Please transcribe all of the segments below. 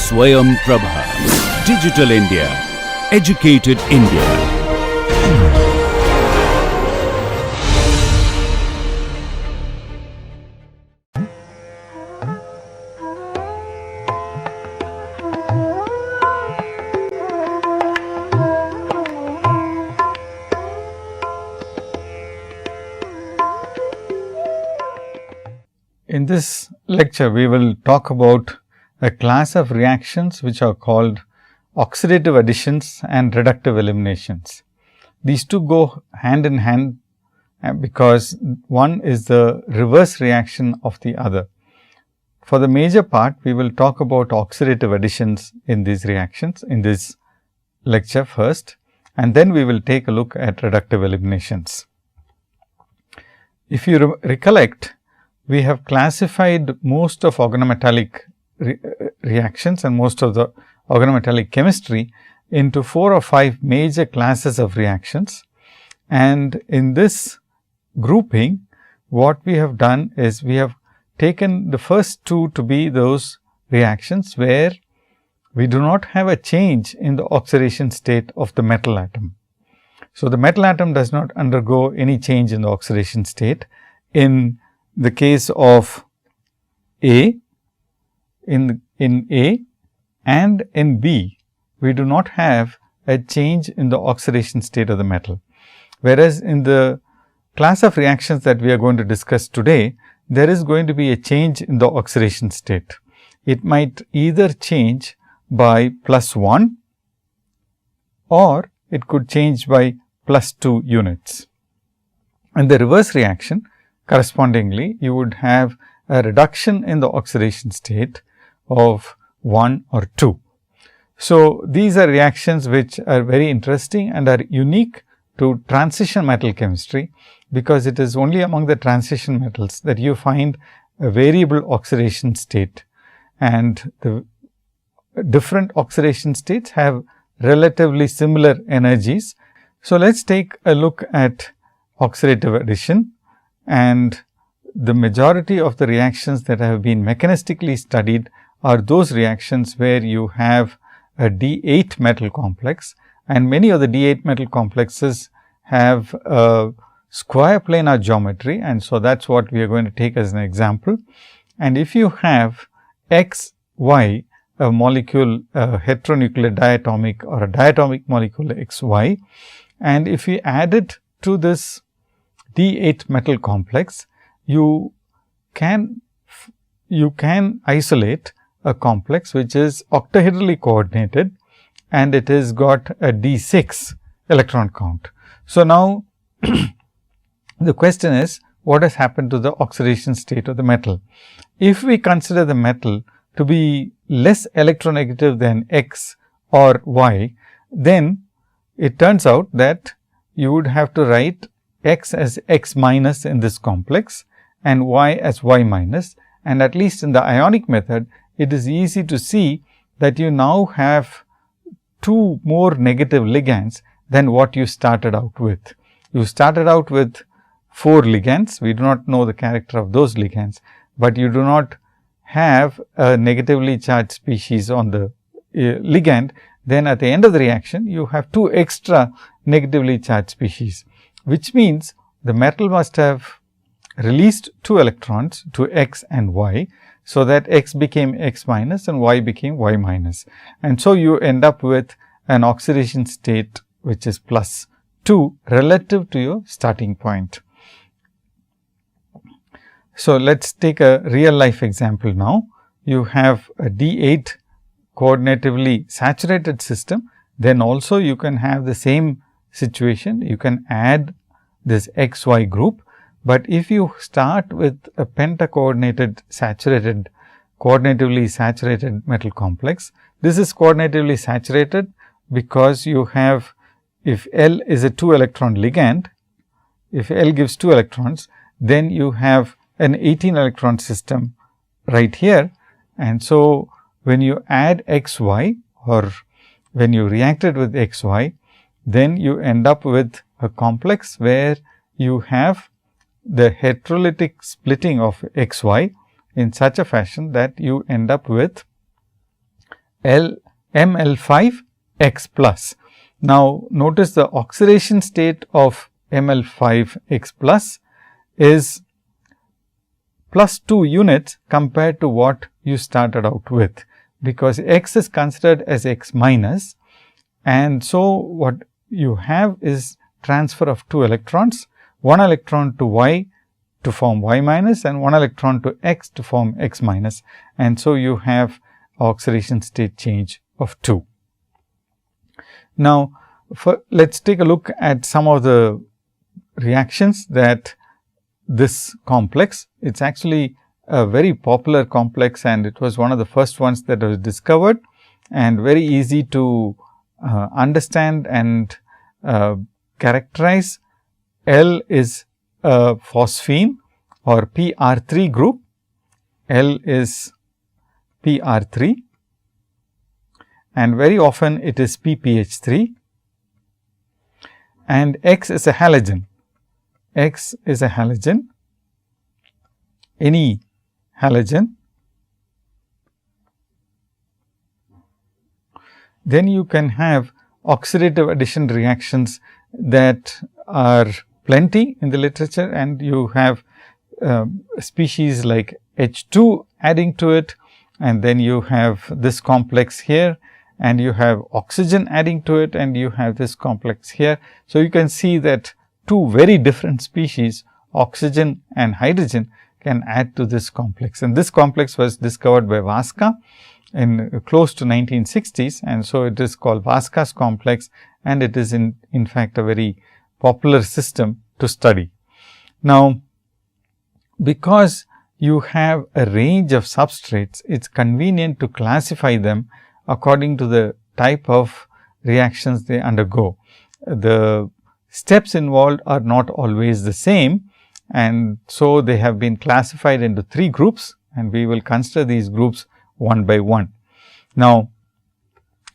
SwayamPrabha. Digital India. Educated India. In this lecture, we will talk about a class of reactions which are called oxidative additions and reductive eliminations. These two go hand in hand because one is the reverse reaction of the other. For the major part, we will talk about oxidative additions in these reactions in this lecture first, and then we will take a look at reductive eliminations. If you recollect, we have classified most of organometallic reactions and most of the organometallic chemistry into 4 or 5 major classes of reactions. And in this grouping, what we have done is we have taken the first 2 to be those reactions where we do not have a change in the oxidation state of the metal atom. So, the metal atom does not undergo any change in the oxidation state. In the case of A, in A and in B, we do not have a change in the oxidation state of the metal. Whereas, in the class of reactions that we are going to discuss today, there is going to be a change in the oxidation state. It might either change by +1 or it could change by +2 units. And the reverse reaction, correspondingly, you would have a reduction in the oxidation state of 1 or 2. So, these are reactions which are very interesting and are unique to transition metal chemistry, because it is only among the transition metals that you find a variable oxidation state, and the different oxidation states have relatively similar energies. So, let us take a look at oxidative addition, and the majority of the reactions that have been mechanistically studied are those reactions where you have a D8 metal complex, and many of the D8 metal complexes have a square planar geometry, and so that is what we are going to take as an example. And if you have X, Y, a molecule, a heteronuclear diatomic or a diatomic molecule X, Y, and if we add it to this D8 metal complex, you can isolate a complex which is octahedrally coordinated, and it has got a D6 electron count. So, now the question is, what has happened to the oxidation state of the metal? If we consider the metal to be less electronegative than X or Y, then it turns out that you would have to write X as X minus in this complex and Y as Y minus, and at least in the ionic method, it is easy to see that you now have 2 more negative ligands than what you started out with. You started out with 4 ligands. We do not know the character of those ligands, but you do not have a negatively charged species on the ligand. Then at the end of the reaction, you have 2 extra negatively charged species, which means the metal must have released 2 electrons to X and Y. So, that X became X minus and Y became Y minus, and so you end up with an oxidation state which is +2 relative to your starting point. So, let us take a real life example now. You have a D8 coordinatively saturated system, then also you can have the same situation. You can add this XY group, but if you start with a pentacoordinated saturated, coordinatively saturated metal complex, this is coordinatively saturated because you have, if L is a 2 electron ligand, if L gives 2 electrons, then you have an 18 electron system right here. And so, when you add XY or when you react it with XY, then you end up with a complex where you have the heterolytic splitting of XY in such a fashion that you end up with Ml5X plus. Now, notice the oxidation state of Ml5X plus is plus 2 units compared to what you started out with, because X is considered as X minus, and so what you have is transfer of 2 electrons, 1 electron to Y to form Y minus and 1 electron to X to form X minus, and so you have oxidation state change of 2. Now, let us take a look at some of the reactions that this complex, it is actually a very popular complex, and it was one of the first ones that was discovered and very easy to understand and characterize. L is a phosphine or PR3 group. L is PR3, and very often it is PPH3, and X is a halogen. X is a halogen, any halogen. Then you can have oxidative addition reactions that are plenty in the literature, and you have species like H2 adding to it, and then you have this complex here, and you have oxygen adding to it, and you have this complex here. So, you can see that two very different species, oxygen and hydrogen, can add to this complex, and this complex was discovered by Vaskas in close to 1960s, and so it is called Vaskas complex, and it is in fact a very popular system to study. Now, because you have a range of substrates, it is convenient to classify them according to the type of reactions they undergo. The steps involved are not always the same, and so they have been classified into 3 groups, and we will consider these groups one by one. Now,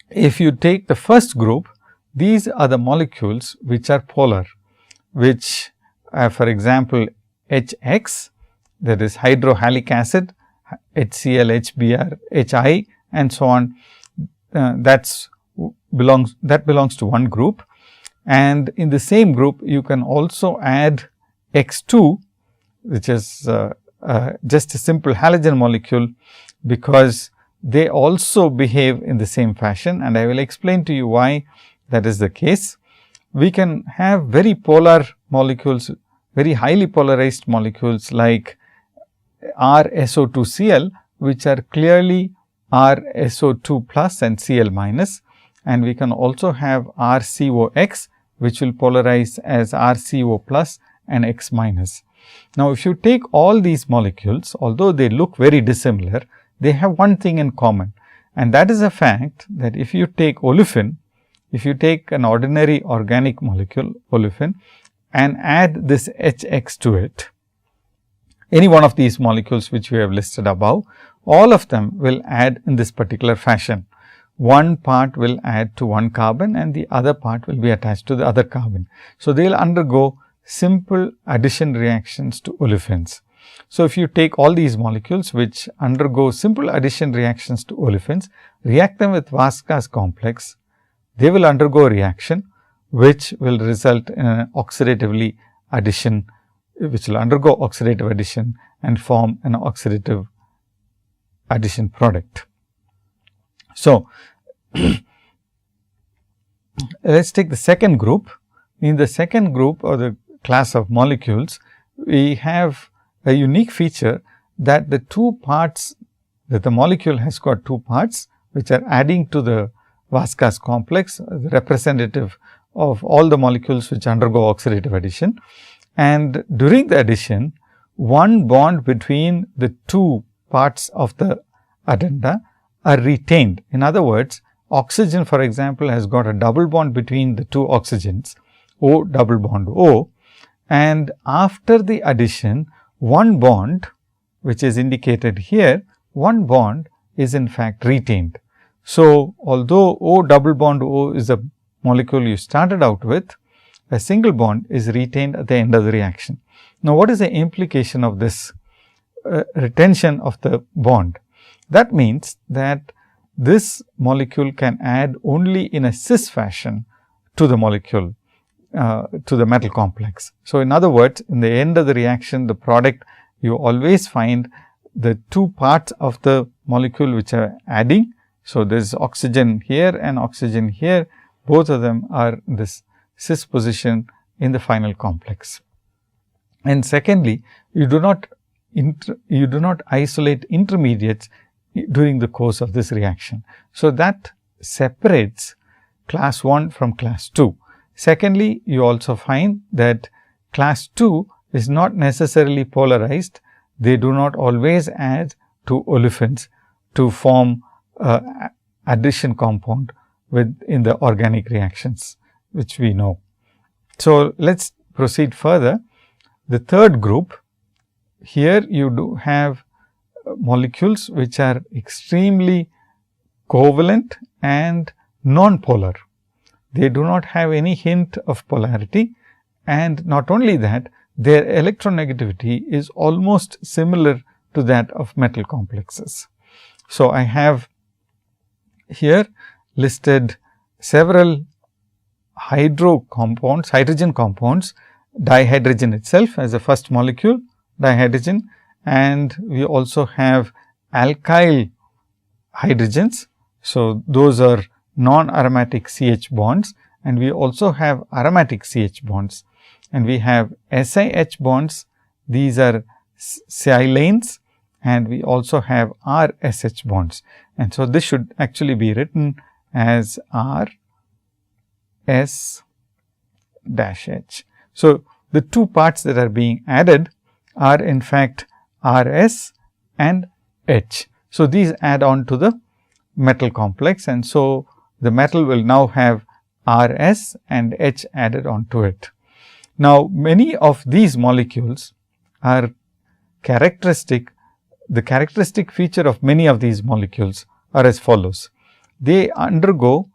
if you take the first group, these are the molecules which are polar, which for example, HX, that is hydrohalic acid, HCl, HBr, HI, and so on. That belongs to one group, and in the same group you can also add X2, which is just a simple halogen molecule, because they also behave in the same fashion, and I will explain to you why that is the case. We can have very polar molecules, very highly polarized molecules like RSO2Cl, which are clearly RSO2 plus and Cl minus, and we can also have RCOX, which will polarize as RCO plus and X minus. Now, if you take all these molecules, although they look very dissimilar, they have one thing in common, and that is the fact that if you take olefin, if you take an ordinary organic molecule olefin and add this HX to it, any one of these molecules which we have listed above, all of them will add in this particular fashion. One part will add to one carbon and the other part will be attached to the other carbon. So, they will undergo simple addition reactions to olefins. So, if you take all these molecules which undergo simple addition reactions to olefins, react them with Vaskas complex, they will undergo a reaction which will result in an oxidatively addition, which will undergo oxidative addition and form an oxidative addition product. So, let us take the second group. In the second group or the class of molecules, we have a unique feature that the two parts, that the molecule has got two parts which are adding to the Vaskas complex, the representative of all the molecules which undergo oxidative addition. And during the addition, one bond between the two parts of the addenda are retained. In other words, oxygen, for example, has got a double bond between the two oxygens, O double bond O, and after the addition, one bond, which is indicated here, one bond is in fact retained. So, although O double bond O is a molecule you started out with, a single bond is retained at the end of the reaction. Now, what is the implication of this retention of the bond? That means that this molecule can add only in a cis fashion to the molecule, to the metal complex. So, in other words, in the end of the reaction, the product, you always find the two parts of the molecule which are adding. So, there is oxygen here and oxygen here, both of them are in this cis position in the final complex. And secondly, you do not isolate intermediates during the course of this reaction. So, that separates class 1 from class 2. Secondly, you also find that class 2 is not necessarily polarized. They do not always add to olefins to form addition compound in the organic reactions, which we know. So, let us proceed further. The third group, here you do have molecules which are extremely covalent and non-polar. They do not have any hint of polarity, and not only that, their electronegativity is almost similar to that of metal complexes. So, I have here listed several hydrogen compounds, dihydrogen itself as the first molecule, dihydrogen, and we also have alkyl hydrogens. So, those are non-aromatic CH bonds, and we also have aromatic CH bonds, and we have SiH bonds, these are silanes, and we also have RSH bonds. And so, this should actually be written as RS dash H. So, the two parts that are being added are in fact RS and H. So, these add on to the metal complex, and so the metal will now have RS and H added on to it. Now, many of these molecules are characteristic. The characteristic feature of many of these molecules are as follows. They undergo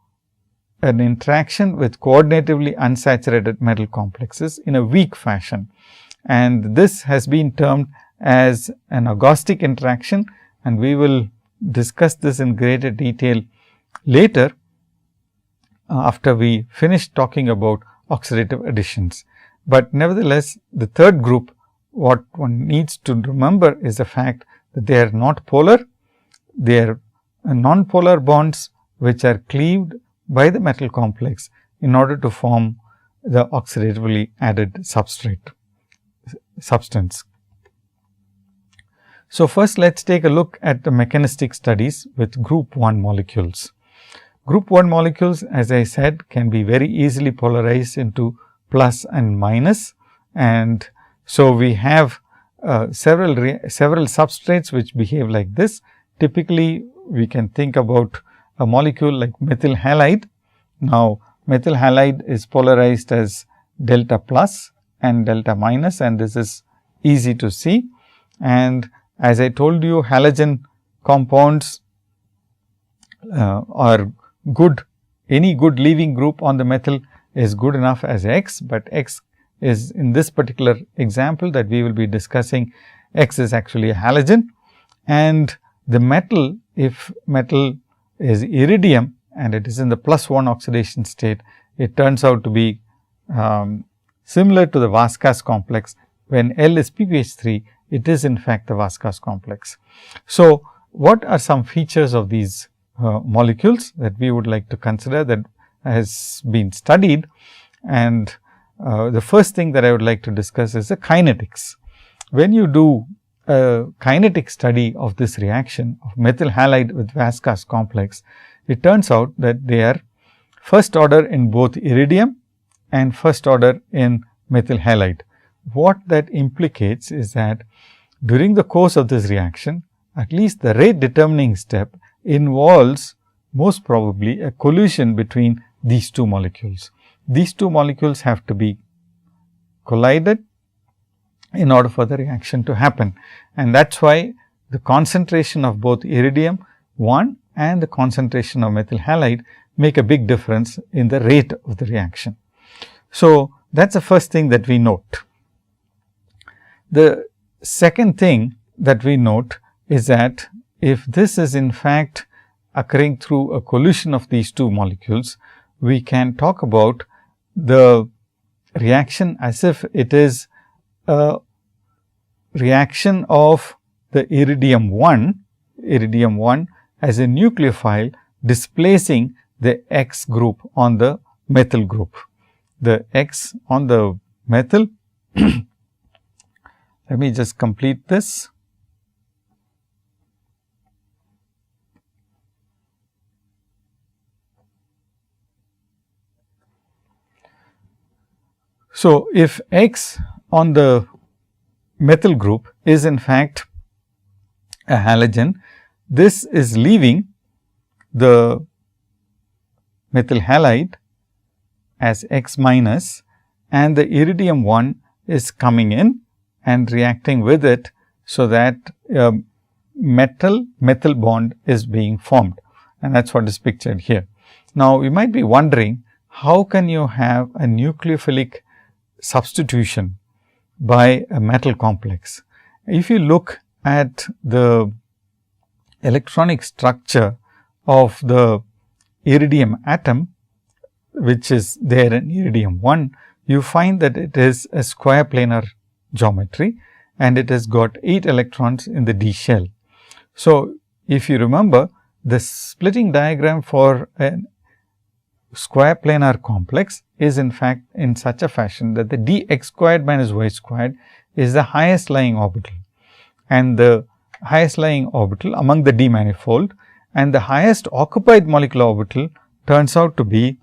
an interaction with coordinatively unsaturated metal complexes in a weak fashion, and this has been termed as an augostic interaction, and we will discuss this in greater detail later after we finish talking about oxidative additions. But nevertheless, the third group, what one needs to remember is the fact that they are not polar, they are non-polar bonds which are cleaved by the metal complex in order to form the oxidatively added substance. So, first let us take a look at the mechanistic studies with group 1 molecules. Group 1 molecules, as I said, can be very easily polarized into plus and minus, and so we have several substrates which behave like this. Typically, we can think about a molecule like methyl halide. Now, methyl halide is polarized as delta plus and delta minus, and this is easy to see. And as I told you, halogen compounds are good. Any good leaving group on the methyl is good enough as X, but X is in this particular example that we will be discussing, X is actually a halogen. And the metal, if metal is iridium and it is in the plus 1 oxidation state, it turns out to be similar to the Vaskas complex. When L is PPH3, it is in fact the Vaskas complex. So, what are some features of these molecules that we would like to consider that has been studied? And the first thing that I would like to discuss is the kinetics. When you do a kinetic study of this reaction of methyl halide with Vaskas complex, it turns out that they are first order in both iridium and first order in methyl halide. What that implicates is that during the course of this reaction, at least the rate determining step involves most probably a collision between these two molecules. These two molecules have to be collided in order for the reaction to happen, and that is why the concentration of both iridium 1 and the concentration of methyl halide make a big difference in the rate of the reaction. So, that is the first thing that we note. The second thing that we note is that if this is in fact occurring through a collision of these two molecules, we can talk about the reaction as if it is a reaction of the iridium 1 as a nucleophile displacing the X group on the methyl group. The X on the methyl, let me just complete this. So, if X on the methyl group is in fact a halogen, this is leaving the methyl halide as X minus, and the iridium 1 is coming in and reacting with it. So, that methyl bond is being formed, and that is what is pictured here. Now, you might be wondering, how can you have a nucleophilic substitution by a metal complex? If you look at the electronic structure of the iridium atom, which is there in iridium 1, you find that it is a square planar geometry and it has got 8 electrons in the d shell. So, if you remember, the splitting diagram for a square planar complex is in fact in such a fashion that the dx squared minus y squared is the highest lying orbital, and the highest lying orbital among the d manifold, and the highest occupied molecular orbital turns out to be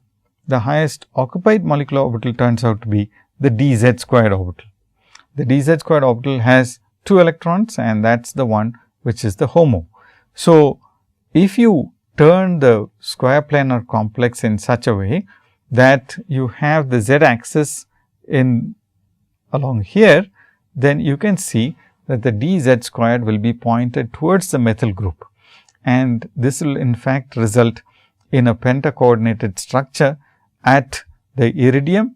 the dz squared orbital. The dz squared orbital has 2 electrons, and that is the one which is the HOMO. So, if you turn the square planar complex in such a way that you have the z axis in along here, then you can see that the dz squared will be pointed towards the methyl group, and this will in fact result in a pentacoordinated structure at the iridium,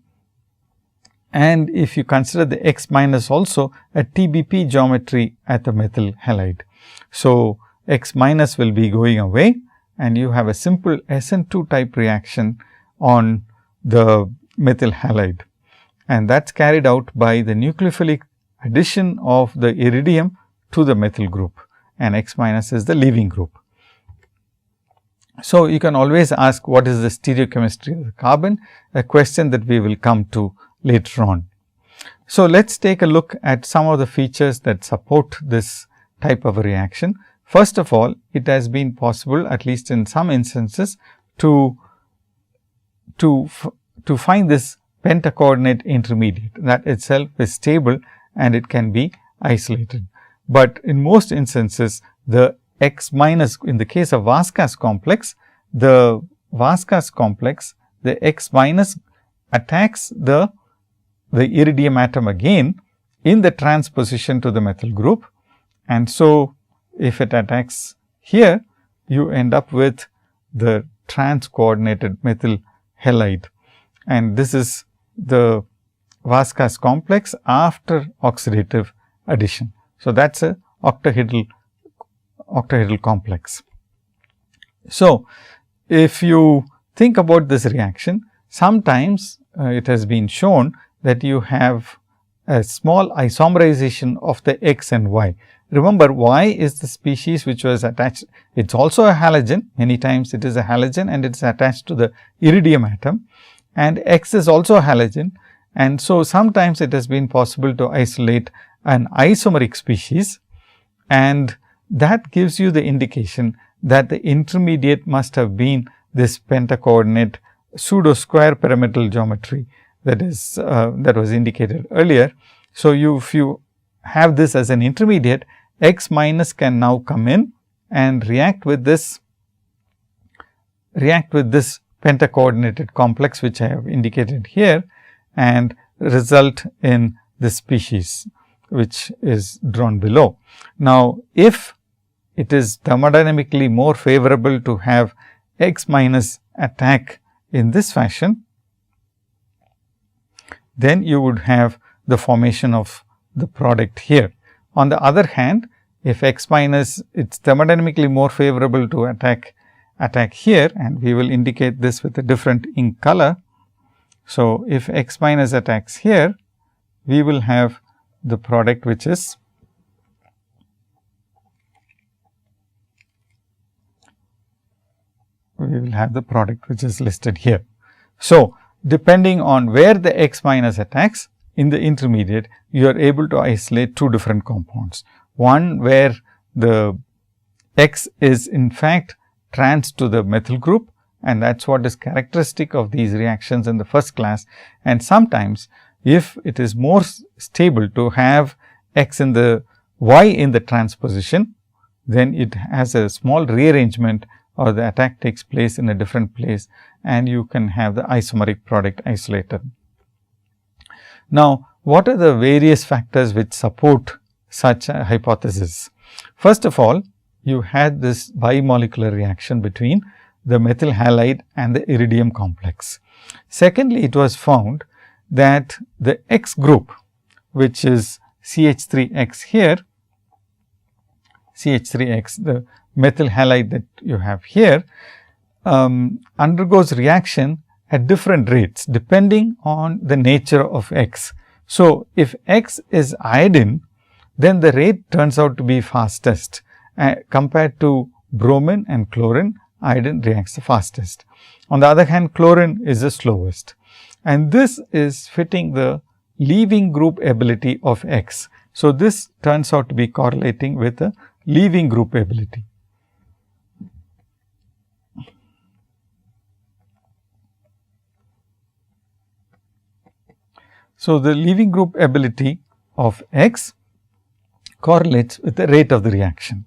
and if you consider the X minus also a TBP geometry at the methyl halide. So, X minus will be going away, and you have a simple SN2 type reaction on the methyl halide, and that is carried out by the nucleophilic addition of the iridium to the methyl group, and X minus is the leaving group. So, you can always ask what is the stereochemistry of the carbon, a question that we will come to later on. So, let us take a look at some of the features that support this type of a reaction. First of all, it has been possible, at least in some instances, to find this pentacoordinate intermediate that itself is stable and it can be isolated. But in most instances, the X minus, in the case of Vaskas complex, the X minus attacks the iridium atom again in the transposition to the methyl group, and so if it attacks here, you end up with the trans coordinated methyl halide, and this is the Vaskas complex after oxidative addition. So, that is a octahedral complex. So, if you think about this reaction, sometimes it has been shown that you have a small isomerization of the X and Y. Remember, Y is the species which was attached, it is also a halogen, many times it is a halogen and it is attached to the iridium atom, and X is also a halogen, and so sometimes it has been possible to isolate an isomeric species, and that gives you the indication that the intermediate must have been this pentacoordinate pseudo square pyramidal geometry that is that was indicated earlier. So, if you have this as an intermediate, X minus can now come in and react with this pentacoordinated complex which I have indicated here, and result in this species which is drawn below. Now, if it is thermodynamically more favorable to have X minus attack in this fashion, then you would have the formation of the product here. On the other hand, if X minus, it is thermodynamically more favorable to attack attack here, and we will indicate this with a different ink color. So, if X minus attacks here, we will have the product which is listed here. So, depending on where the X minus attacks in the intermediate, you are able to isolate two different compounds. One where the X is in fact trans to the methyl group, and that is what is characteristic of these reactions in the first class. And sometimes if it is more stable to have X in the Y in the transposition, then it has a small rearrangement, or the attack takes place in a different place, and you can have the isomeric product isolated. Now, what are the various factors which support such a hypothesis? First of all, you had this bimolecular reaction between the methyl halide and the iridium complex. Secondly, it was found that the X group, which is CH3X here, CH3X, the methyl halide that you have here, undergoes reaction at different rates depending on the nature of X. So, if X is iodine, then the rate turns out to be fastest compared to bromine and chlorine. Iodine reacts the fastest. On the other hand, chlorine is the slowest, and this is fitting the leaving group ability of X. So, this turns out to be correlating with the leaving group ability. So, the leaving group ability of X correlates with the rate of the reaction.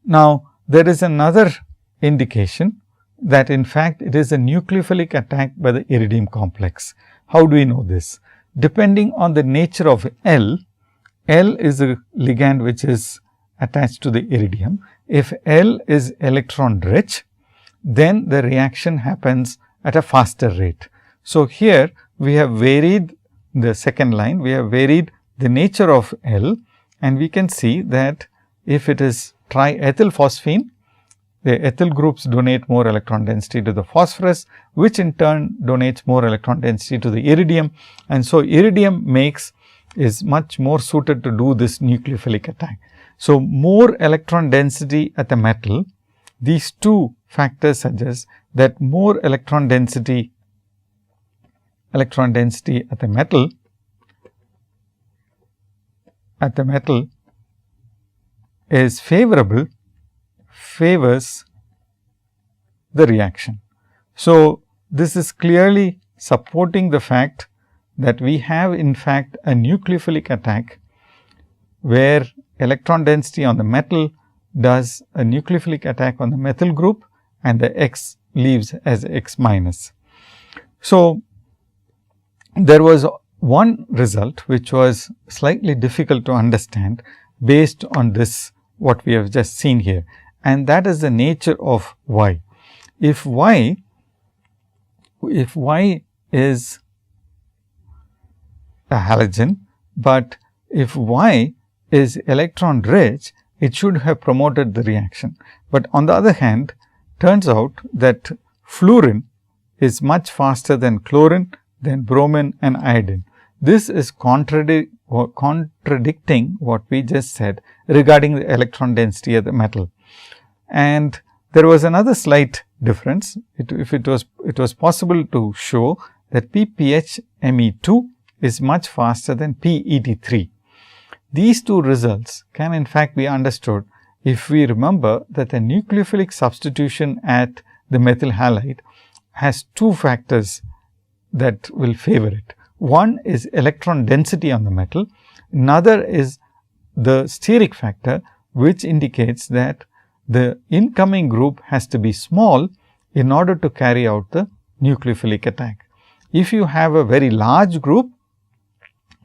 Now, there is another indication that in fact, it is a nucleophilic attack by the iridium complex. How do we know this? Depending on the nature of L, L is a ligand which is attached to the iridium. If L is electron rich, then the reaction happens at a faster rate. So, here we have varied the second line, we have varied the nature of L, and we can see that if it is triethyl phosphine, the ethyl groups donate more electron density to the phosphorus, which in turn donates more electron density to the iridium. And so, iridium is much more suited to do this nucleophilic attack. So, more electron density at the metal, these two factors suggest that more electron density at the metal is favors the reaction. So, this is clearly supporting the fact that we have in fact a nucleophilic attack, where electron density on the metal does a nucleophilic attack on the methyl group, and the X leaves as X minus. So, there was one result which was slightly difficult to understand based on this, what we have just seen here, and that is the nature of Y. If Y is a halogen, but if Y is electron rich, it should have promoted the reaction. But on the other hand, turns out that fluorine is much faster than chlorine, than bromine and iodine. This is contradicting what we just said regarding the electron density of the metal. And there was another slight difference. It was possible to show that PPHMe2 is much faster than PET3. These two results can in fact be understood if we remember that the nucleophilic substitution at the methyl halide has two factors that will favor it. One is electron density on the metal, another is the steric factor, which indicates that the incoming group has to be small in order to carry out the nucleophilic attack. If you have a very large group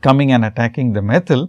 coming and attacking the methyl,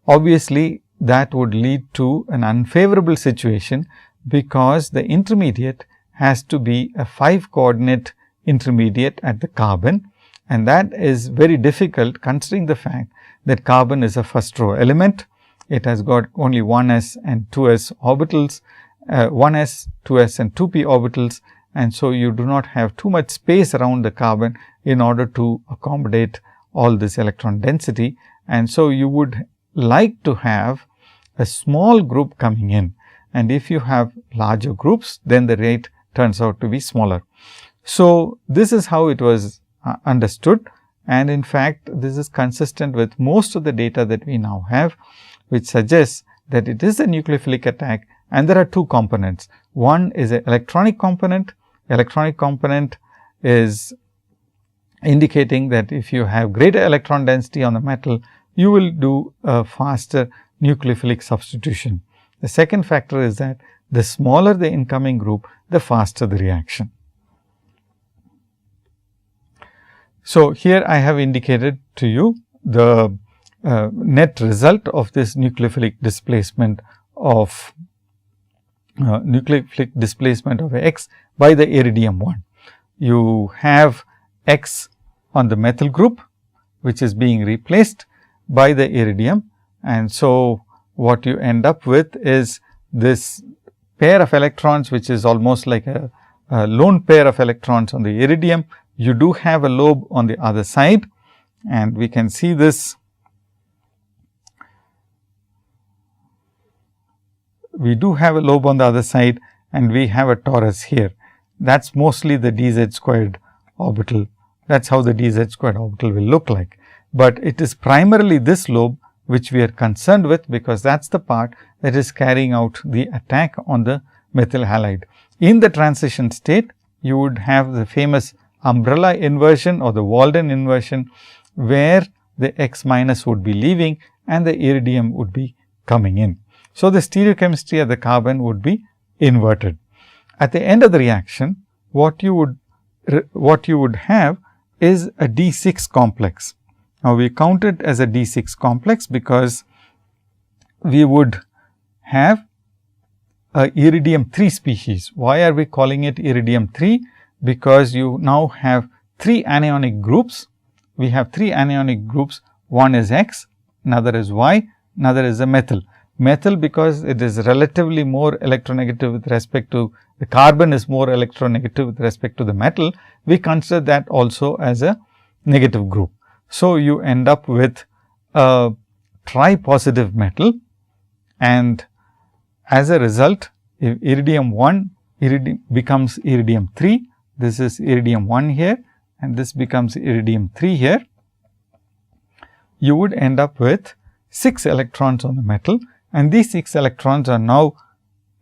obviously that would lead to an unfavorable situation, because the intermediate has to be a 5-coordinate intermediate at the carbon, and that is very difficult considering the fact that carbon is a first row element. It has got only 1s and 2s orbitals, 1s, 2s and 2p orbitals, and so you do not have too much space around the carbon in order to accommodate all this electron density. And so, you would like to have a small group coming in, and if you have larger groups, then the rate turns out to be smaller. So, this is how it was understood, and in fact, this is consistent with most of the data that we now have, which suggests that it is a nucleophilic attack, and there are two components. One is an electronic component. Electronic component is indicating that if you have greater electron density on the metal, you will do a faster nucleophilic substitution. The second factor is that the smaller the incoming group, the faster the reaction. So, here I have indicated to you the net result of this nucleophilic displacement of X by the iridium 1. You have X on the methyl group, which is being replaced by the iridium, and so what you end up with is this pair of electrons, which is almost like a lone pair of electrons on the iridium. You do have a lobe on the other side, and we can see this. We do have a lobe on the other side, and we have a torus here. That is mostly the dz squared orbital. That is how the dz squared orbital will look like. But it is primarily this lobe which we are concerned with, because that is the part that is carrying out the attack on the methyl halide. In the transition state, you would have the famous umbrella inversion or the Walden inversion, where the X minus would be leaving and the iridium would be coming in. So, the stereochemistry of the carbon would be inverted. At the end of the reaction, what you would have is a D6 complex. Now, we count it as a D6 complex because we would have a iridium 3 species. Why are we calling it iridium 3? Because you now have 3 anionic groups. We have 3 anionic groups. One is X, another is Y, another is a methyl. Methyl, because it is relatively more electronegative with respect to the carbon, is more electronegative with respect to the metal. We consider that also as a negative group. So, you end up with a tri-positive metal, and as a result, if iridium 1 becomes iridium 3, this is iridium 1 here, and this becomes iridium 3 here, you would end up with 6 electrons on the metal, and these 6 electrons are now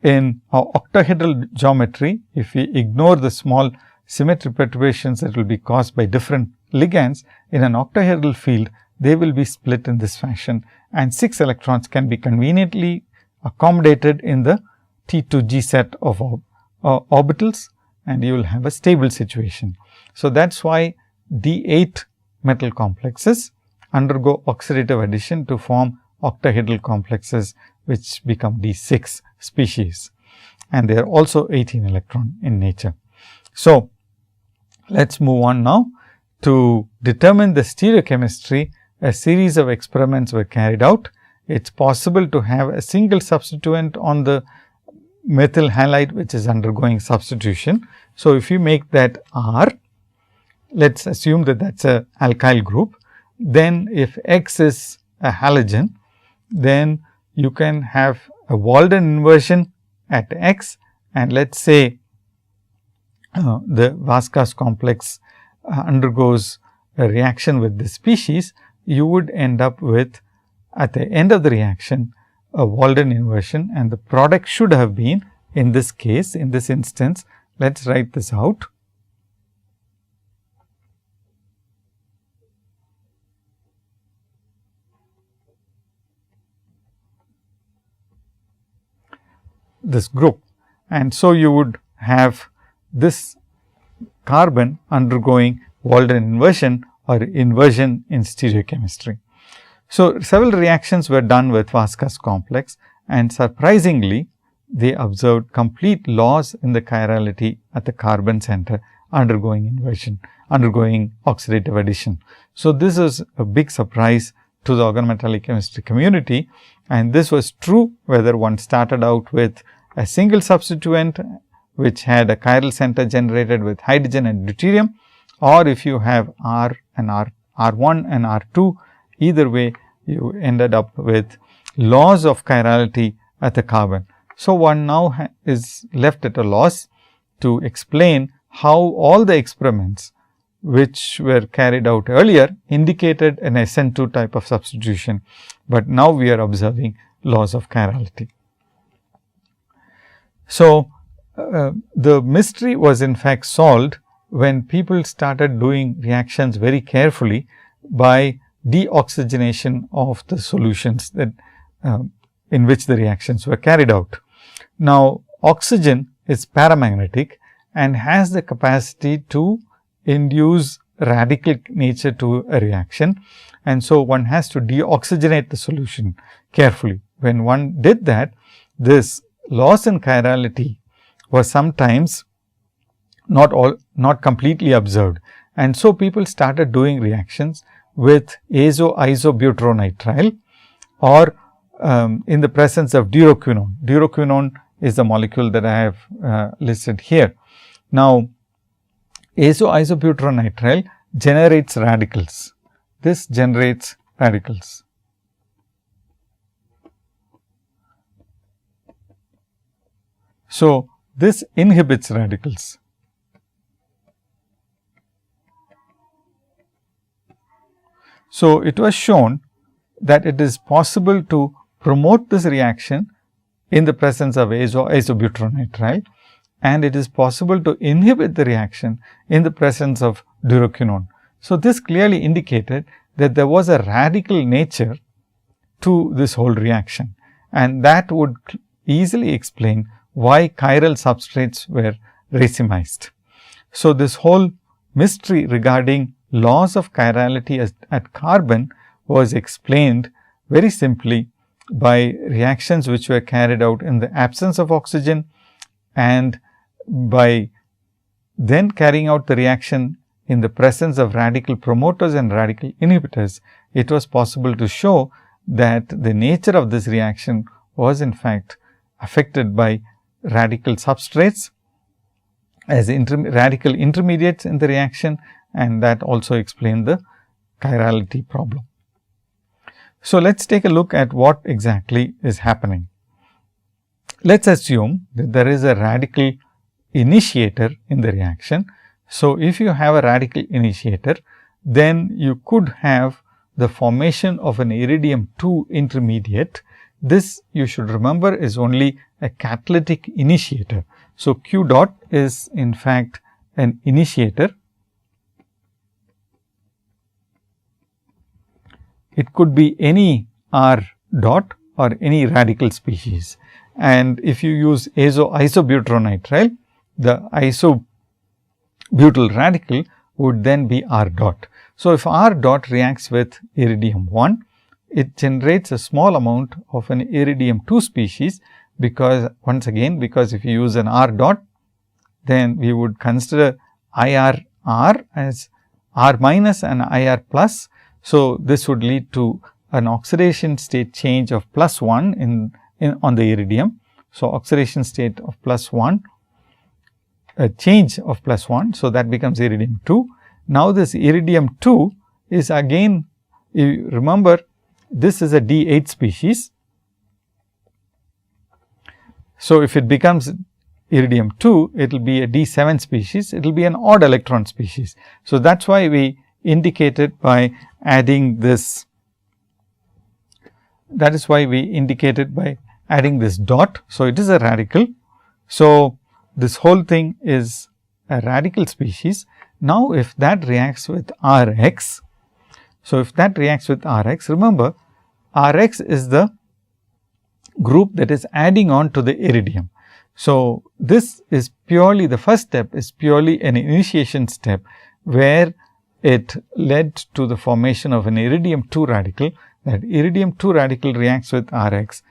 in octahedral geometry. If we ignore the small symmetry perturbations that will be caused by different ligands in an octahedral field, they will be split in this fashion, and 6 electrons can be conveniently accommodated in the T2G set of orbitals, and you will have a stable situation. So, that is why D8 metal complexes undergo oxidative addition to form octahedral complexes, which become D6 species, and they are also 18 electron in nature. So, let us move on now. To determine the stereochemistry, a series of experiments were carried out. It is possible to have a single substituent on the methyl halide, which is undergoing substitution. So, if you make that R, let us assume that that is a alkyl group. Then, if X is a halogen, then you can have a Walden inversion at X, and let us say the Vaskas complex undergoes a reaction with this species. You would end up with, at the end of the reaction, a Walden inversion, and the product should have been, in this case, in this instance, let us write this out. This group, and so you would have this carbon undergoing Walden inversion or inversion in stereochemistry. So, several reactions were done with Vaskas complex, and surprisingly they observed complete loss in the chirality at the carbon center undergoing inversion, undergoing oxidative addition. So, this is a big surprise to the organometallic chemistry community, and this was true whether one started out with a single substituent which had a chiral center generated with hydrogen and deuterium, or if you have R and R1 and R2, either way you ended up with loss of chirality at the carbon. So, one now is left at a loss to explain how all the experiments which were carried out earlier indicated an SN2 type of substitution, but now we are observing loss of chirality. So, the mystery was in fact solved when people started doing reactions very carefully by deoxygenation of the solutions that in which the reactions were carried out. Now, oxygen is paramagnetic and has the capacity to induce radical nature to a reaction, and so one has to deoxygenate the solution carefully. When one did that, this loss in chirality was sometimes not completely observed, and so people started doing reactions with azo-isobutronitrile or in the presence of duroquinone. Duroquinone is the molecule that I have listed here. Now, azo-isobutronitrile generates radicals. This generates radicals. So, this inhibits radicals. So, it was shown that it is possible to promote this reaction in the presence of azo-isobutronitrile, and it is possible to inhibit the reaction in the presence of duroquinone. So, this clearly indicated that there was a radical nature to this whole reaction, and that would easily explain why chiral substrates were racemized. So, this whole mystery regarding loss of chirality at carbon was explained very simply by reactions which were carried out in the absence of oxygen, and by then carrying out the reaction in the presence of radical promoters and radical inhibitors, it was possible to show that the nature of this reaction was in fact affected by radical substrates as radical intermediates in the reaction, and that also explained the chirality problem. So, let us take a look at what exactly is happening. Let us assume that there is a radical initiator in the reaction. So, if you have a radical initiator, then you could have the formation of an iridium 2 intermediate. This you should remember is only a catalytic initiator. So, Q dot is in fact an initiator. It could be any R dot or any radical species, and if you use azo-isobutronitrile, the isobutyl radical would then be R dot. So, if R dot reacts with iridium 1, it generates a small amount of an iridium 2 species, because once again, because if you use an R dot, then we would consider IR R as R minus and IR plus. So, this would lead to an oxidation state change of plus 1 on the iridium. So, oxidation state of plus 1, a change of plus 1. So, that becomes iridium 2. Now, this iridium 2 is again, you remember, this is a D8 species. So, if it becomes iridium 2, it will be a D7 species, it will be an odd electron species. So, that is why we indicated by adding this, that is why we indicated by adding this dot. So, it is a radical. So, this whole thing is a radical species. Now, if that reacts with Rx, so if that reacts with Rx, remember Rx is the group that is adding on to the iridium. So, this is purely, the first step is purely an initiation step, where it led to the formation of an iridium 2 radical. That iridium 2 radical reacts with Rx,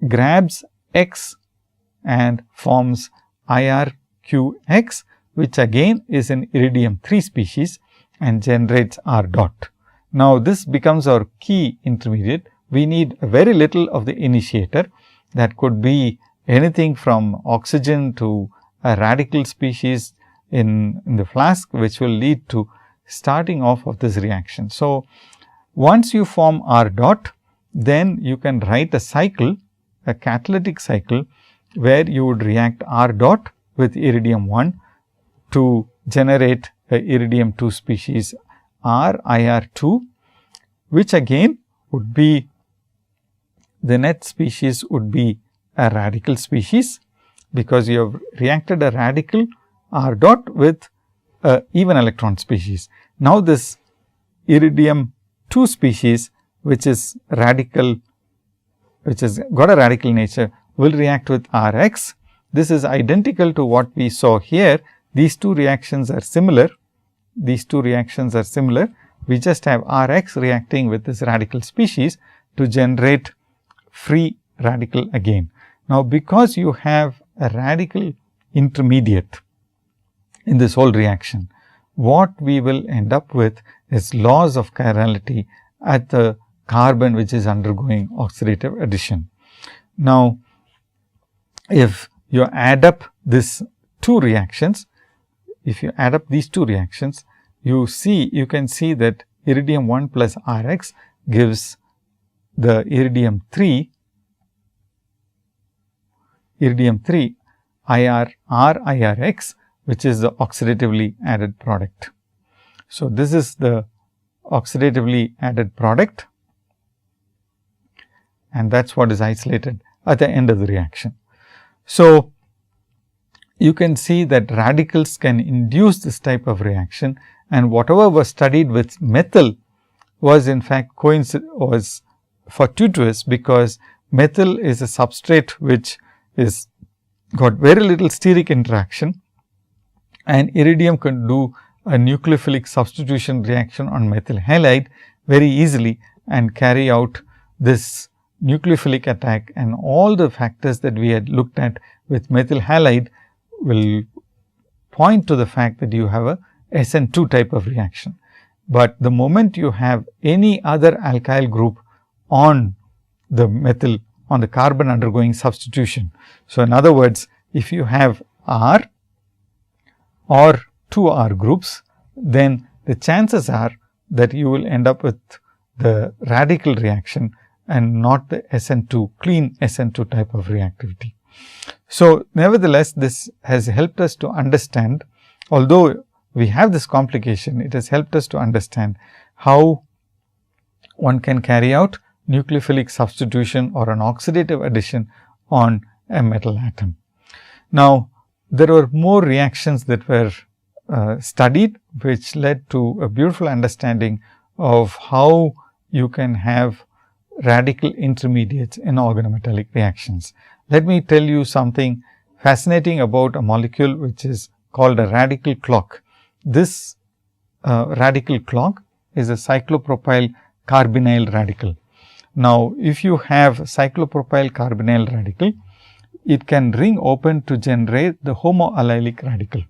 grabs X and forms IRQX, which again is an iridium 3 species and generates R dot. Now, this becomes our key intermediate. We need very little of the initiator, that could be anything from oxygen to a radical species in the flask, which will lead to starting off of this reaction. So, once you form R dot, then you can write a cycle, a catalytic cycle, where you would react R dot with iridium 1 to generate a iridium 2 species R IR2, which again would be the net species would be a radical species, because you have reacted a radical R dot with a even electron species. Now, this iridium 2 species, which is radical, which has got a radical nature, will react with Rx. This is identical to what we saw here. These two reactions are similar. These two reactions are similar. We just have Rx reacting with this radical species to generate free radical again. Now, because you have a radical intermediate in this whole reaction, what we will end up with is loss of chirality at the carbon which is undergoing oxidative addition. Now, if you add up these two reactions, if you add up these two reactions, you can see that iridium 1 plus Rx gives the iridium 3 RIRX, which is the oxidatively added product. So, this is the oxidatively added product, and that is what is isolated at the end of the reaction. So, you can see that radicals can induce this type of reaction, and whatever was studied with methyl was in fact was fortuitous, because methyl is a substrate which is got very little steric interaction, and iridium can do a nucleophilic substitution reaction on methyl halide very easily and carry out this nucleophilic attack, and all the factors that we had looked at with methyl halide will point to the fact that you have a SN2 type of reaction. But the moment you have any other alkyl group on the methyl, on the carbon undergoing substitution. So, in other words, if you have R or 2 R groups, then the chances are that you will end up with the radical reaction and not the SN2, clean SN2 type of reactivity. So, nevertheless, this has helped us to understand, although we have this complication, it has helped us to understand how one can carry out nucleophilic substitution or an oxidative addition on a metal atom. Now, there were more reactions that were studied, which led to a beautiful understanding of how you can have radical intermediates in organometallic reactions. Let me tell you something fascinating about a molecule which is called a radical clock. This radical clock is a cyclopropyl carbonyl radical. Now, if you have cyclopropyl carbonyl radical, it can ring open to generate the homoallylic radical.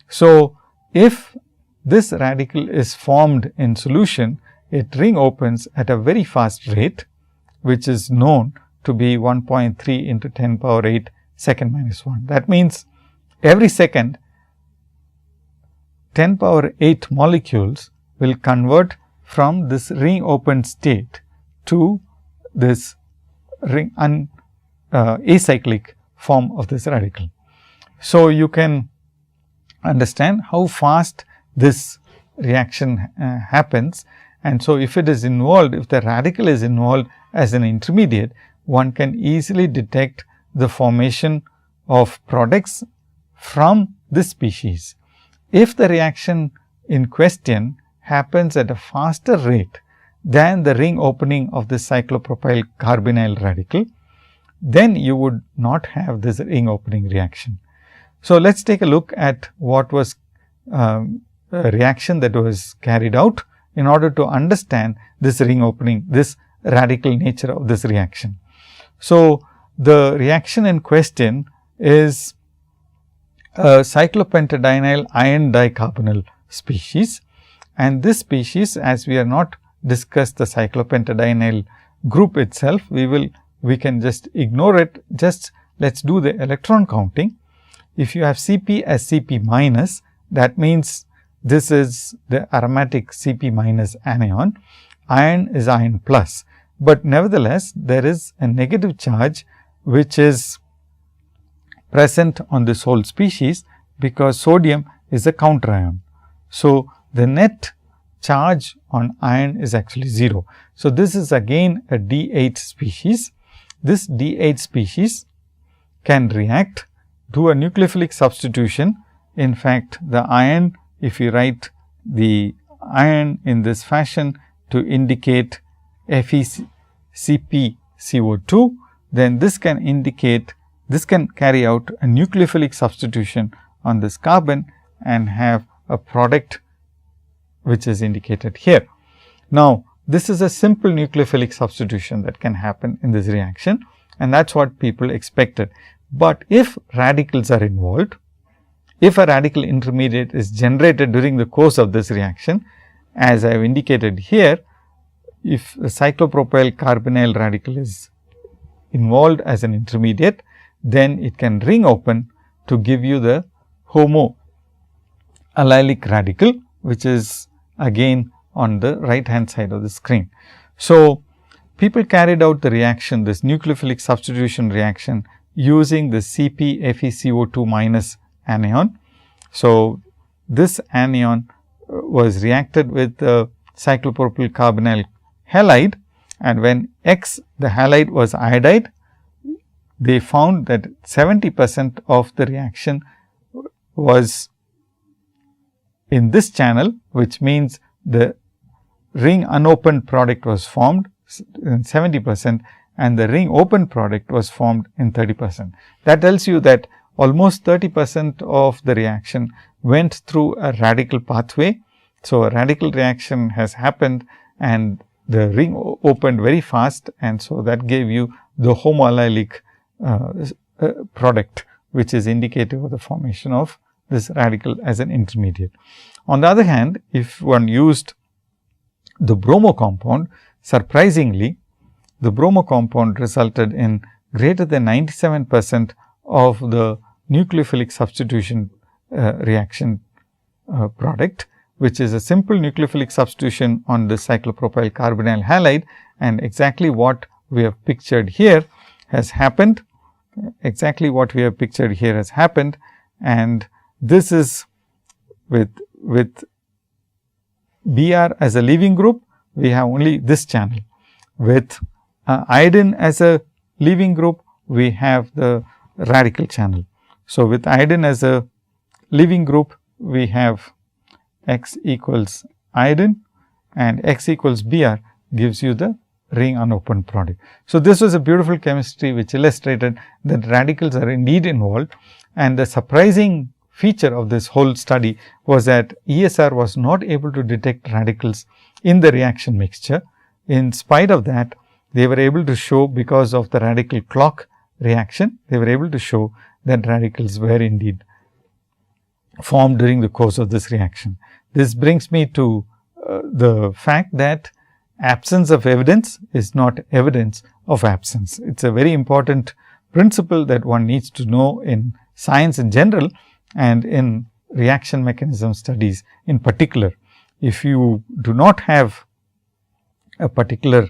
So, if this radical is formed in solution, it ring opens at a very fast rate, which is known to be 1.3 into 10 power 8 second minus 1. That means, every second 10 power 8 molecules will convert from this ring open state to this ring acyclic form of this radical. So, you can understand how fast this reaction happens, and so if it is involved, if the radical is involved as an intermediate, one can easily detect the formation of products from this species. If the reaction in question happens at a faster rate than the ring opening of the cyclopropyl carbonyl radical, then you would not have this ring opening reaction. So, let us take a look at what was a reaction that was carried out in order to understand this ring opening, this radical nature of this reaction. So, the reaction in question is a cyclopentadienyl iron dicarbonyl species, and this species, as we are not discussed the cyclopentadienyl group itself, we can just ignore it, just let us do the electron counting. If you have Cp as Cp minus, that means this is the aromatic Cp minus anion, iron is iron plus, but nevertheless there is a negative charge which is present on this whole species, because sodium is a counter ion. So, the net charge on iron is actually 0. So, this is again a D8 species. This D8 species can react, do a nucleophilic substitution. In fact, the iron, if you write the iron in this fashion to indicate FeCpCO2, then this can indicate, this can carry out a nucleophilic substitution on this carbon and have a product which is indicated here. Now, this is a simple nucleophilic substitution that can happen in this reaction, and that is what people expected. But if radicals are involved, if a radical intermediate is generated during the course of this reaction, as I have indicated here, if a cyclopropyl carbonyl radical is involved as an intermediate, then it can ring open to give you the homoallylic radical, which is again on the right hand side of the screen. So, people carried out the reaction, this nucleophilic substitution reaction, using the CpFeCO2 minus anion. So, this anion was reacted with the cyclopropyl carbonyl halide, and when X, the halide, was iodide, they found that 70% of the reaction was in this channel, which means the ring unopened product was formed in 70% and the ring open product was formed in 30%. That tells you that almost 30% of the reaction went through a radical pathway. So, a radical reaction has happened and the ring opened very fast, and so that gave you the homoallylic product, which is indicative of the formation of this radical as an intermediate. On the other hand, if one used the bromo compound, surprisingly, the bromo compound resulted in greater than 97% of the nucleophilic substitution reaction product, which is a simple nucleophilic substitution on the cyclopropyl carbonyl halide, and exactly what we have pictured here has happened. Exactly what we have pictured here has happened, and this is with Br as a leaving group, we have only this channel. With iodine as a leaving group, we have the radical channel. So, with iodine as a leaving group, we have X equals iodine and X equals Br gives you the ring unopened product. So, this was a beautiful chemistry which illustrated that radicals are indeed involved, and the surprising feature of this whole study was that ESR was not able to detect radicals in the reaction mixture. In spite of that, they were able to show, because of the radical clock reaction, they were able to show that radicals were indeed formed during the course of this reaction. This brings me to the fact that absence of evidence is not evidence of absence. It is a very important principle that one needs to know in science in general and in reaction mechanism studies in particular. If you do not have a particular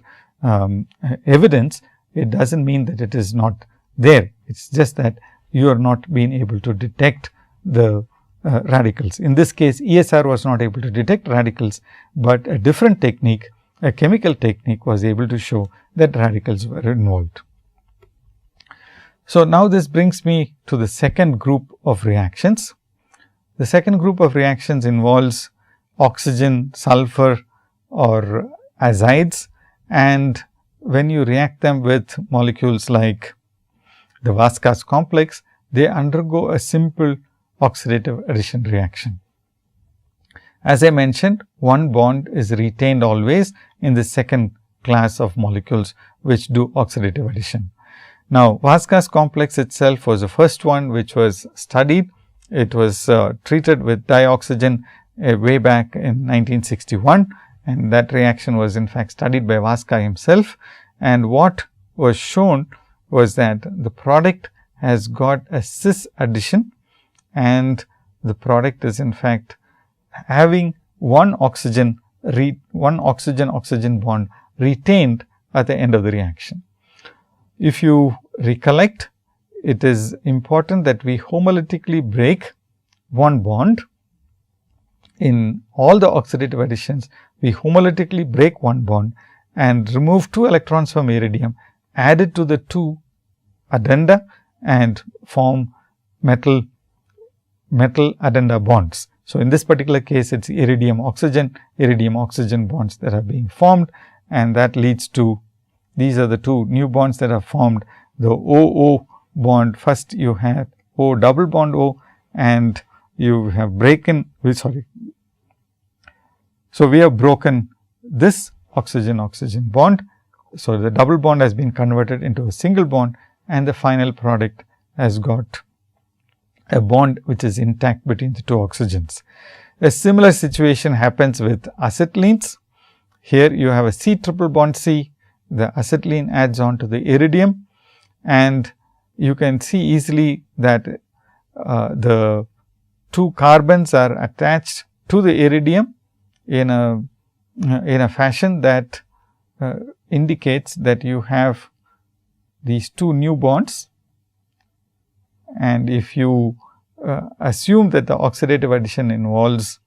evidence, it does not mean that it is not there. It is just that you are not being able to detect the radicals. In this case, ESR was not able to detect radicals, but a different technique, a chemical technique, was able to show that radicals were involved. So, now this brings me to the second group of reactions. The second group of reactions involves oxygen, sulfur or azides, and when you react them with molecules like the Vaskas complex, they undergo a simple oxidative addition reaction. As I mentioned, one bond is retained always in the second class of molecules which do oxidative addition. Now, Vaskas complex itself was the first one which was studied. It was treated with dioxygen way back in 1961, and that reaction was in fact studied by Vaska himself. And what was shown was that the product has got a cis addition, and the product is in fact having one oxygen bond retained at the end of the reaction. If you recollect, it is important that we homolytically break one bond. In all the oxidative additions, we homolytically break one bond and remove 2 electrons from iridium, add it to the 2 addenda and form metal addenda bonds. So, in this particular case, it is iridium oxygen bonds that are being formed, and that leads to, these are the 2 new bonds that are formed. The OO bond, first you have O double bond O, and you have broken, so we have broken this oxygen bond. So, the double bond has been converted into a single bond, and the final product has got a bond which is intact between the 2 oxygens. A similar situation happens with acetylenes. Here you have a C triple bond C, the acetylene adds on to the iridium, and you can see easily that the 2 carbons are attached to the iridium in a fashion that indicates that you have these 2 new bonds. And if you assume that the oxidative addition involves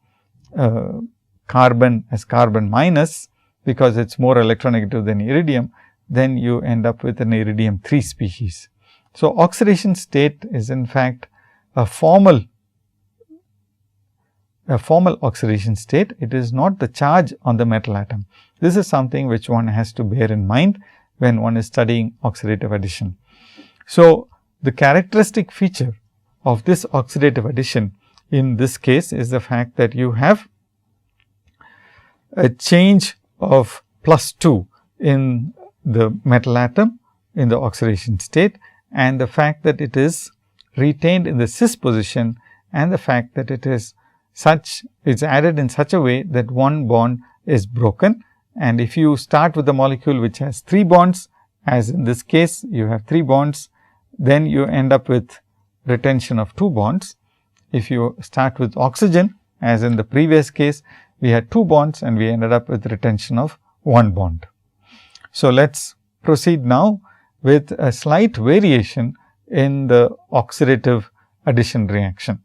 carbon as carbon minus, because it is more electronegative than iridium, then you end up with an iridium 3 species. So, oxidation state is in fact a formal oxidation state. It is not the charge on the metal atom. This is something which one has to bear in mind when one is studying oxidative addition. So, the characteristic feature of this oxidative addition in this case is the fact that you have a change of +2 in the metal atom in the oxidation state, and the fact that it is retained in the cis position, and the fact that it is added in such a way that one bond is broken. And if you start with a molecule which has 3 bonds, as in this case you have 3 bonds, then you end up with retention of 2 bonds. If you start with oxygen, as in the previous case, we had 2 bonds and we ended up with retention of 1 bond. So, let us proceed now with a slight variation in the oxidative addition reaction.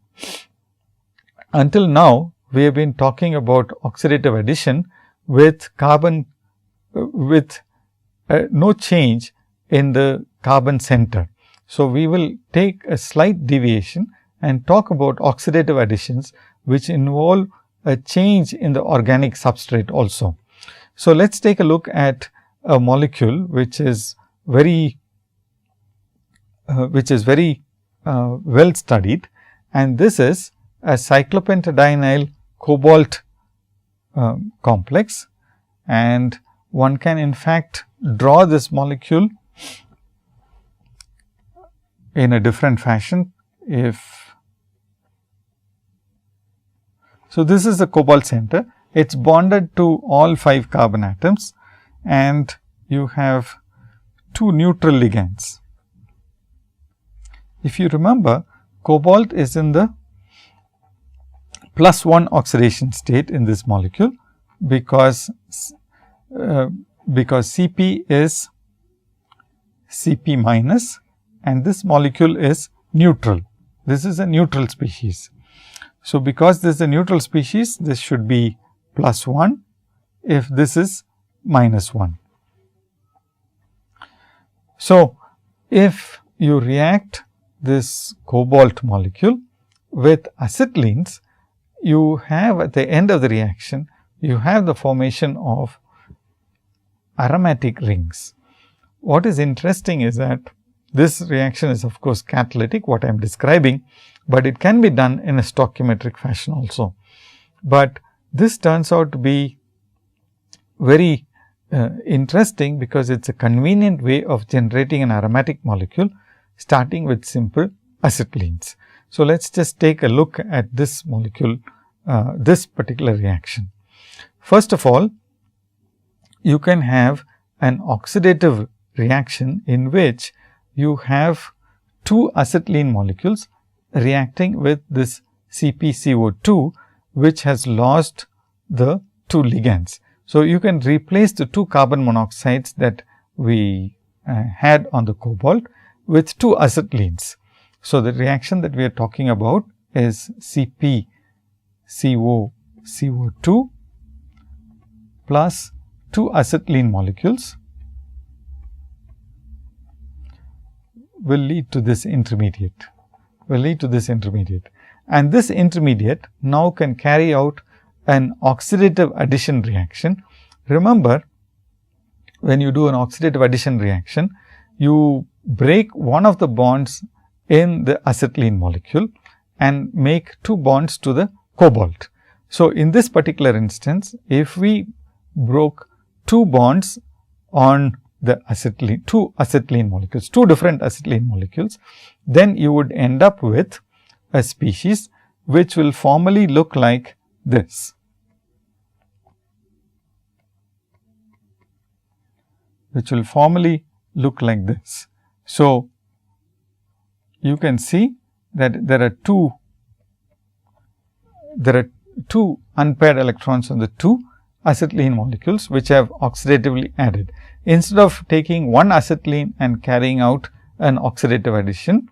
Until now, we have been talking about oxidative addition with carbon with no change in the carbon center. So, we will take a slight deviation and talk about oxidative additions which involve a change in the organic substrate also. So, let us take a look at a molecule which is very well studied, and this is a cyclopentadienyl cobalt complex, and one can in fact draw this molecule in a different fashion. So, this is the cobalt center, it is bonded to all 5 carbon atoms, and you have 2 neutral ligands. If you remember, cobalt is in the +1 oxidation state in this molecule, because Cp is Cp minus, and this molecule is neutral. This is a neutral species. So, because this is a neutral species, this should be +1 if this is -1. So, if you react this cobalt molecule with acetylenes, you have at the end of the reaction, you have the formation of aromatic rings. What is interesting is that this reaction is of course catalytic, what I am describing, but it can be done in a stoichiometric fashion also. But this turns out to be very interesting, because it is a convenient way of generating an aromatic molecule starting with simple acetylenes. So, let us just take a look at this molecule, this particular reaction. First of all, you can have an oxidative reaction in which you have 2 acetylene molecules reacting with this CpCO2, which has lost the 2 ligands. So, you can replace the 2 carbon monoxides that we had on the cobalt with 2 acetylenes. So, the reaction that we are talking about is CpCO2 plus 2 acetylene molecules will lead to this intermediate, and this intermediate now can carry out an oxidative addition reaction. Remember, when you do an oxidative addition reaction, you break one of the bonds in the acetylene molecule and make 2 bonds to the cobalt. So, in this particular instance, if we broke 2 bonds on the acetylene, 2 acetylene molecules, 2 different acetylene molecules, then you would end up with a species which will formally look like this. So, you can see that there are 2 unpaired electrons on the 2 acetylene molecules, which have oxidatively added. Instead of taking one acetylene and carrying out an oxidative addition,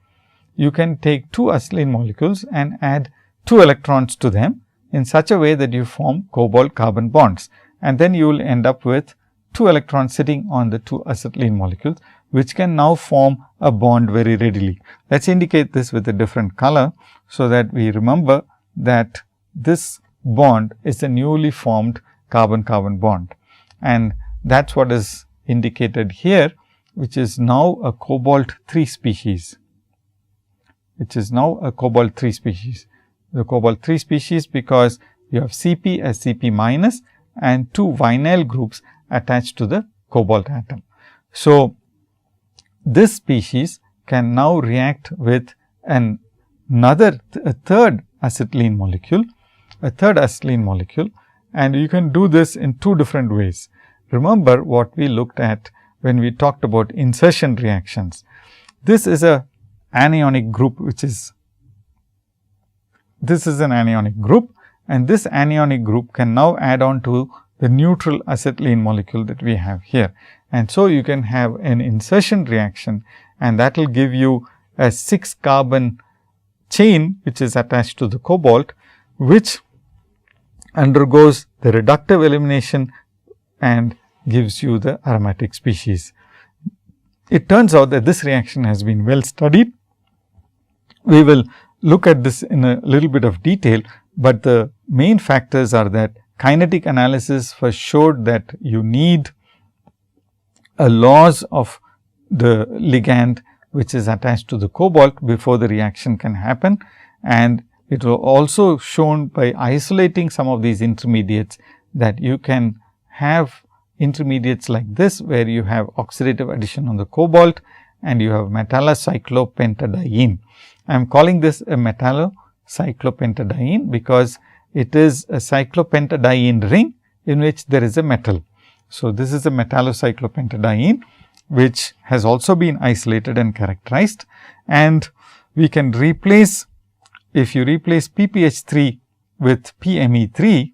you can take 2 acetylene molecules and add 2 electrons to them in such a way that you form cobalt carbon bonds, and then you will end up with 2 electrons sitting on the 2 acetylene molecules, which can now form a bond very readily. Let us indicate this with a different color, so that we remember that this bond is a newly formed carbon-carbon bond, and that is what is indicated here, which is now a cobalt 3 species. The cobalt 3 species, because you have Cp as Cp minus and 2 vinyl groups attached to the cobalt atom. So, this species can now react with a third acetylene molecule, and you can do this in 2 different ways. Remember what we looked at when we talked about insertion reactions. This is an anionic group, and this anionic group can now add on to the neutral acetylene molecule that we have here. And so, you can have an insertion reaction, and that will give you a 6 carbon chain which is attached to the cobalt, which undergoes the reductive elimination and gives you the aromatic species. It turns out that this reaction has been well studied. We will look at this in a little bit of detail, but the main factors are that kinetic analysis first showed that you need a loss of the ligand which is attached to the cobalt before the reaction can happen, and it was also shown by isolating some of these intermediates that you can have intermediates like this, where you have oxidative addition on the cobalt and you have metallocyclopentadiene. I am calling this a metallocyclopentadiene because it is a cyclopentadiene ring in which there is a metal. So, this is a metallocyclopentadiene, which has also been isolated and characterized, and we can replace, if you replace PPH3 with PME3,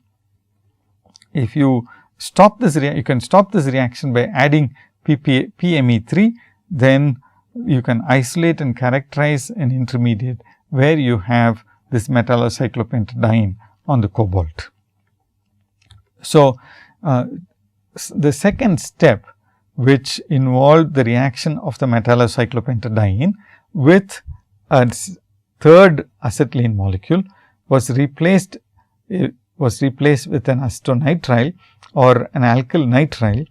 if you stop this you can stop this reaction by adding PME3, then you can isolate and characterize an intermediate where you have this metallocyclopentadiene on the cobalt. So, the second step, which involved the reaction of the metallocyclopentadiene with a third acetylene molecule, was replaced with an acetonitrile or an alkyl nitrile,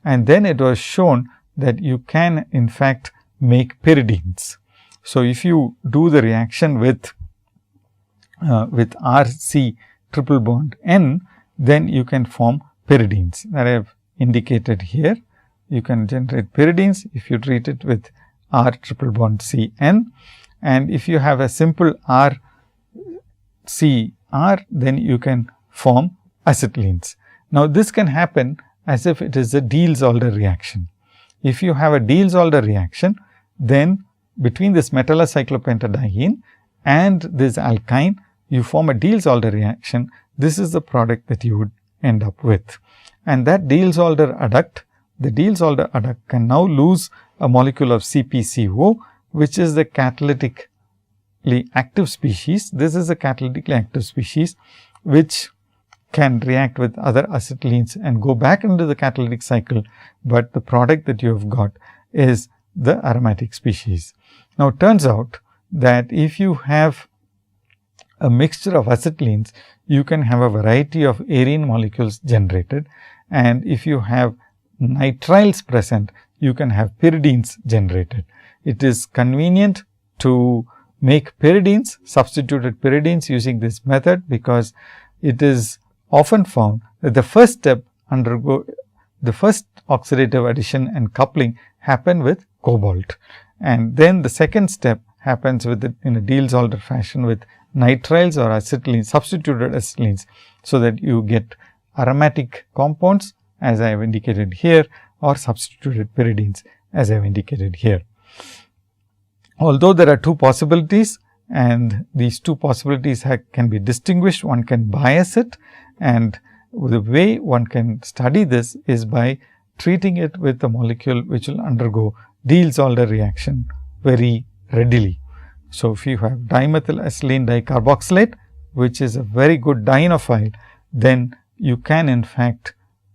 and then it was shown that you can in fact make pyridines. So, if you do the reaction with RC triple bond N, then you can form pyridines that I have indicated here. You can generate pyridines if you treat it with R triple bond CN, and if you have a simple RCR, then you can form acetylenes. Now, this can happen as if it is a Diels-Alder reaction. If you have a Diels-Alder reaction, then between this metallocyclopentadiene and this alkyne, you form a Diels-Alder reaction. This is the product that you would end up with. And that Diels-Alder adduct, the Diels-Alder adduct can now lose a molecule of CpCO, which is the catalytically active species. This is a catalytically active species, which can react with other acetylenes and go back into the catalytic cycle, but the product that you have got is the aromatic species. Now, it turns out that if you have a mixture of acetylenes, you can have a variety of arene molecules generated, and if you have nitriles present, you can have pyridines generated. It is convenient to make pyridines, substituted pyridines using this method, because it is often found that the first step the first oxidative addition and coupling happen with cobalt, and then the second step happens with in a Diels-Alder fashion with nitriles or acetylenes, substituted acetylenes, so that you get aromatic compounds as I have indicated here, or substituted pyridines as I have indicated here. Although there are two possibilities, and these two possibilities can be distinguished, one can bias it, and the way one can study this is by treating it with a molecule which will undergo Diels-Alder reaction very readily. So, if you have dimethylacetylene dicarboxylate, which is a very good dienophile, then you can in fact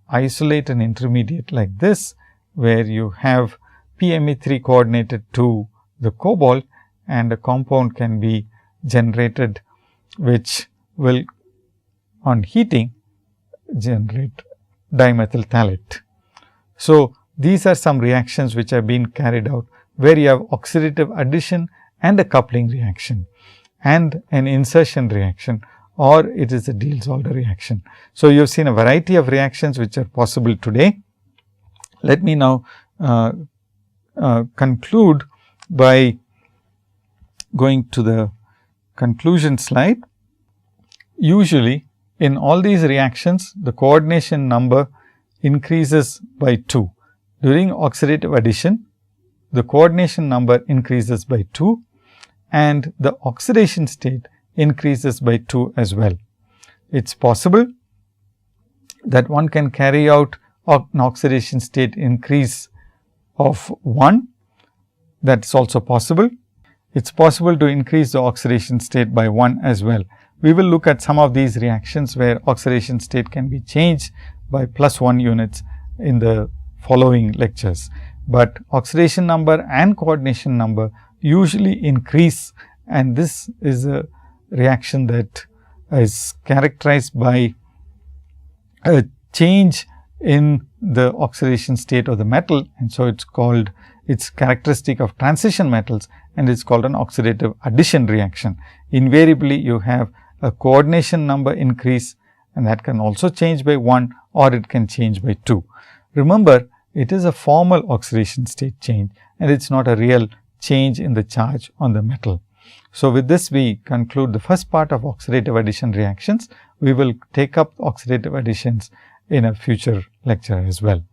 isolate an intermediate like this, where you have PME3 coordinated to the cobalt, and a compound can be generated which will on heating generate dimethyl phthalate. So, these are some reactions which have been carried out, where you have oxidative addition and a coupling reaction and an insertion reaction, or it is a Diels-Alder reaction. So, you have seen a variety of reactions which are possible today. Let me now conclude by going to the conclusion slide. Usually, in all these reactions, the coordination number increases by 2. During oxidative addition, the coordination number increases by 2, and the oxidation state increases by 2 as well. It is possible that one can carry out an oxidation state increase of 1. That is also possible. It is possible to increase the oxidation state by 1 as well. We will look at some of these reactions where oxidation state can be changed by +1 units in the following lectures. But oxidation number and coordination number usually increase, and this is a reaction that is characterized by a change in the oxidation state of the metal, and so it's called, it's characteristic of transition metals, and it's called an oxidative addition reaction. Invariably, you have a coordination number increase, and that can also change by 1, or it can change by 2. Remember, it is a formal oxidation state change, and it's not a real change in the charge on the metal. So, with this we conclude the first part of oxidative addition reactions. We will take up oxidative additions in a future lecture as well.